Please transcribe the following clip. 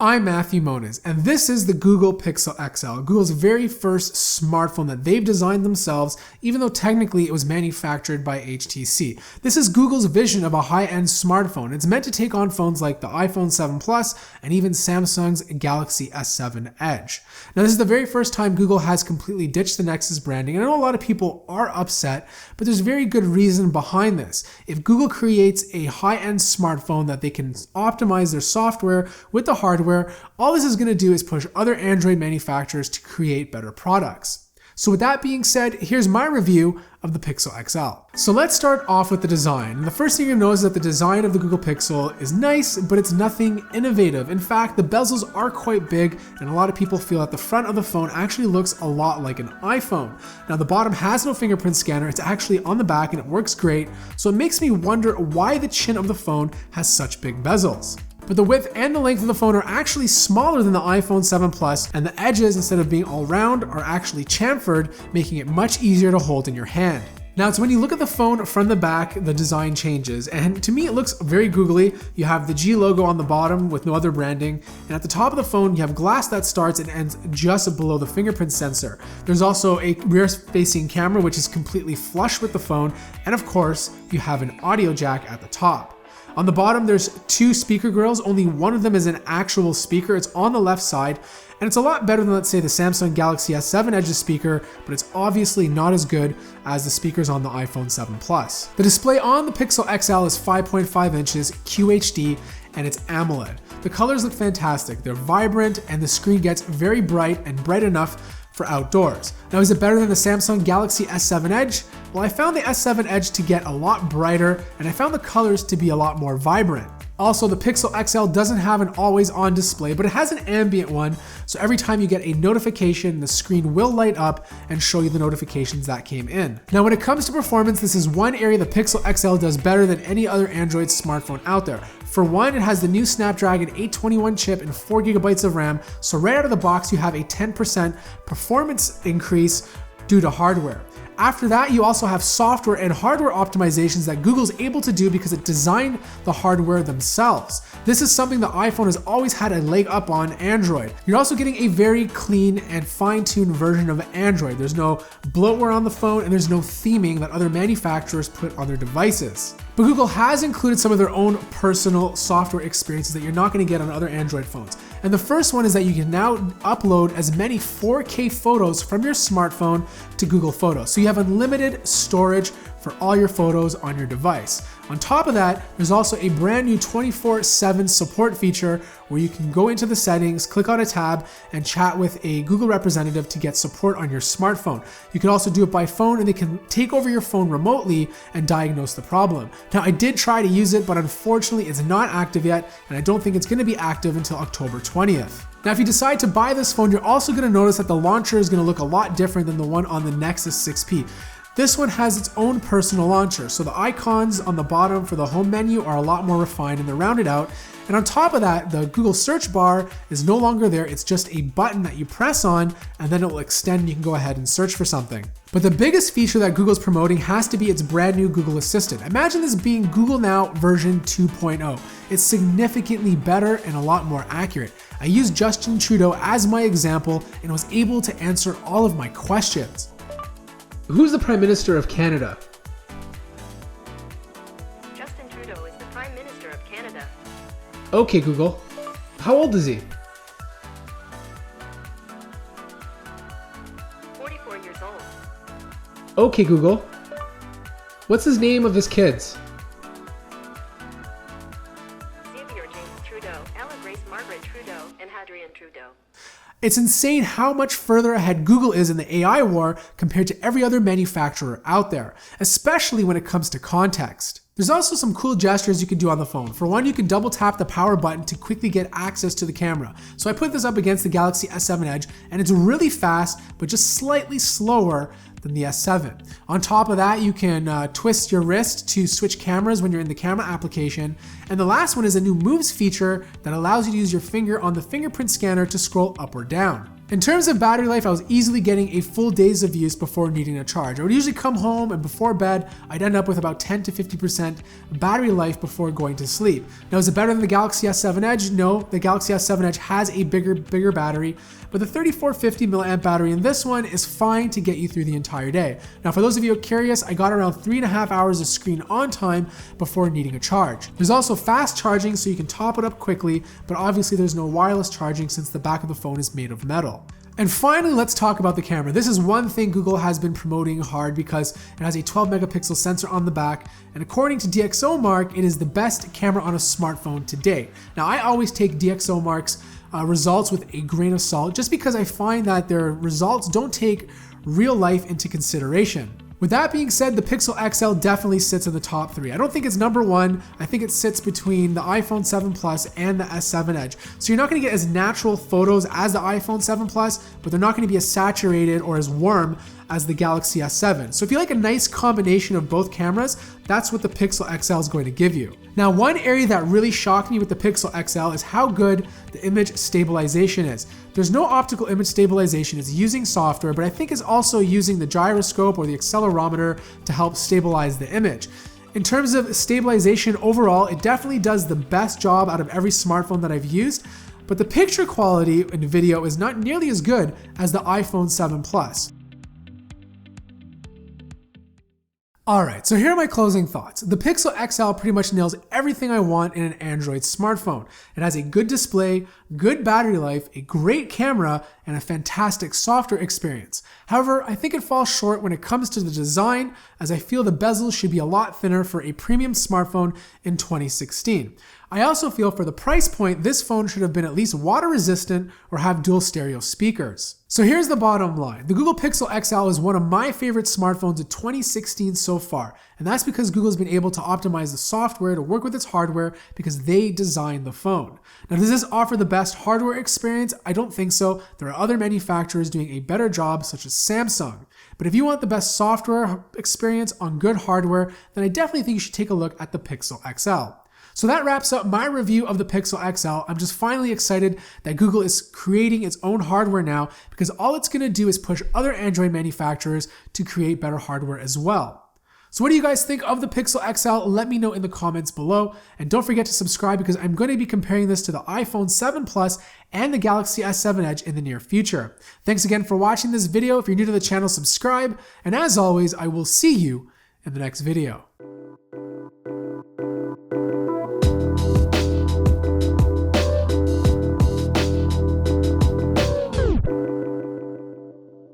I'm Matthew Moniz, and this is the Google Pixel XL, Google's very first smartphone that they've designed themselves, even though technically it was manufactured by HTC. This is Google's vision of a high-end smartphone. It's meant to take on phones like the iPhone 7 Plus and even Samsung's Galaxy S7 Edge. Now, this is the very first time Google has completely ditched the Nexus branding, and I know a lot of people are upset, but there's very good reason behind this. If Google creates a high-end smartphone that they can optimize their software with the hardware, all this is going to do is push other Android manufacturers to create better products. So with that being said, here's my review of the Pixel XL. So let's start off with the design. And the first thing you're gonna know is that the design of the Google Pixel is nice, but it's nothing innovative. In fact, the bezels are quite big, and a lot of people feel that the front of the phone actually looks a lot like an iPhone. Now, the bottom has no fingerprint scanner. It's actually on the back and it works great. So it makes me wonder why the chin of the phone has such big bezels. But the width and the length of the phone are actually smaller than the iPhone 7 Plus, and the edges, instead of being all round, are actually chamfered, making it much easier to hold in your hand. Now, it's when you look at the phone from the back, the design changes, and to me it looks very googly. You have the G logo on the bottom with no other branding, and at the top of the phone you have glass that starts and ends just below the fingerprint sensor. There's also a rear-facing camera which is completely flush with the phone, and of course you have an audio jack at the top. On the bottom, there's two speaker grills. Only one of them is an actual speaker. It's on the left side, and it's a lot better than, let's say, the Samsung Galaxy S7 Edge's speaker, but it's obviously not as good as the speakers on the iPhone 7 Plus. The display on the Pixel XL is 5.5 inches, QHD, and it's AMOLED. The colors look fantastic. They're vibrant, and the screen gets very bright and bright enough for outdoors. Now, is it better than the Samsung Galaxy S7 Edge? Well, I found the S7 Edge to get a lot brighter, and I found the colors to be a lot more vibrant. Also, the Pixel XL doesn't have an always-on display, but it has an ambient one, so every time you get a notification, the screen will light up and show you the notifications that came in. Now, when it comes to performance, this is one area the Pixel XL does better than any other Android smartphone out there. For one, it has the new Snapdragon 821 chip and 4 GB of RAM, so right out of the box you have a 10% performance increase due to hardware. After that, you also have software and hardware optimizations that Google's able to do because it designed the hardware themselves. This is something the iPhone has always had a leg up on Android. You're also getting a very clean and fine-tuned version of Android. There's no bloatware on the phone, and there's no theming that other manufacturers put on their devices. But Google has included some of their own personal software experiences that you're not going to get on other Android phones. And the first one is that you can now upload as many 4K photos from your smartphone to Google Photos. So you have unlimited storage for all your photos on your device. On top of that, there's also a brand new 24/7 support feature where you can go into the settings, click on a tab, and chat with a Google representative to get support on your smartphone. You can also do it by phone, and they can take over your phone remotely and diagnose the problem. Now, I did try to use it, but unfortunately it's not active yet, and I don't think it's going to be active until October 20th. Now, if you decide to buy this phone, you're also going to notice that the launcher is going to look a lot different than the one on the Nexus 6P. This one has its own personal launcher, so the icons on the bottom for the home menu are a lot more refined and they're rounded out. And on top of that, the Google search bar is no longer there. It's just a button that you press on and then it will extend and you can go ahead and search for something. But the biggest feature that Google's promoting has to be its brand new Google Assistant. Imagine this being Google Now version 2.0. It's significantly better and a lot more accurate. I used Justin Trudeau as my example and was able to answer all of my questions. Who's the Prime Minister of Canada? Justin Trudeau is the Prime Minister of Canada. Okay, Google. How old is he? 44 years old. Okay, Google. What's his name of his kids? Xavier James Trudeau, Ella Grace Margaret Trudeau, and Hadrian Trudeau. It's insane how much further ahead Google is in the AI war compared to every other manufacturer out there, especially when it comes to context. There's also some cool gestures you can do on the phone. For one, you can double tap the power button to quickly get access to the camera. So I put this up against the Galaxy S7 Edge, and it's really fast, but just slightly slower than the S7. On top of that, you can twist your wrist to switch cameras when you're in the camera application. And the last one is a new Moves feature that allows you to use your finger on the fingerprint scanner to scroll up or down. In terms of battery life, I was easily getting a full days of use before needing a charge. I would usually come home and before bed, I'd end up with about 10 to 50% battery life before going to sleep. Now, is it better than the Galaxy S7 Edge? No, the Galaxy S7 Edge has a bigger battery, but the 3450 mAh battery in this one is fine to get you through the entire day. Now, for those of you who are curious, I got around 3.5 hours of screen on time before needing a charge. There's also fast charging, so you can top it up quickly, but obviously there's no wireless charging since the back of the phone is made of metal. And finally, let's talk about the camera. This is one thing Google has been promoting hard because it has a 12 megapixel sensor on the back, and according to DxOMark, it is the best camera on a smartphone to date. Now, I always take DxOMark's results with a grain of salt just because I find that their results don't take real life into consideration. With that being said, the Pixel XL definitely sits in the top 3. I don't think it's number 1. I think it sits between the iPhone 7 Plus and the S7 Edge. So you're not going to get as natural photos as the iPhone 7 Plus, but they're not going to be as saturated or as warm as the Galaxy S7. So if you like a nice combination of both cameras, that's what the Pixel XL is going to give you. Now, one area that really shocked me with the Pixel XL is how good the image stabilization is. There's no optical image stabilization, it's using software, but I think it's also using the gyroscope or the accelerometer to help stabilize the image. In terms of stabilization overall, it definitely does the best job out of every smartphone that I've used, but the picture quality in video is not nearly as good as the iPhone 7 Plus. Alright, so here are my closing thoughts. The Pixel XL pretty much nails everything I want in an Android smartphone. It has a good display, good battery life, a great camera, and a fantastic software experience. However, I think it falls short when it comes to the design, as I feel the bezels should be a lot thinner for a premium smartphone in 2016. I also feel for the price point, this phone should have been at least water resistant or have dual stereo speakers. So here's the bottom line. The Google Pixel XL is one of my favorite smartphones of 2016 so far, and that's because Google's been able to optimize the software to work with its hardware because they designed the phone. Now, does this offer the best hardware experience? I don't think so. There are other manufacturers doing a better job, such as Samsung. But if you want the best software experience on good hardware, then I definitely think you should take a look at the Pixel XL. So that wraps up my review of the Pixel XL. I'm just finally excited that Google is creating its own hardware now because all it's going to do is push other Android manufacturers to create better hardware as well. So what do you guys think of the Pixel XL? Let me know in the comments below. And don't forget to subscribe because I'm going to be comparing this to the iPhone 7 Plus and the Galaxy S7 Edge in the near future. Thanks again for watching this video. If you're new to the channel, subscribe. And as always, I will see you in the next video.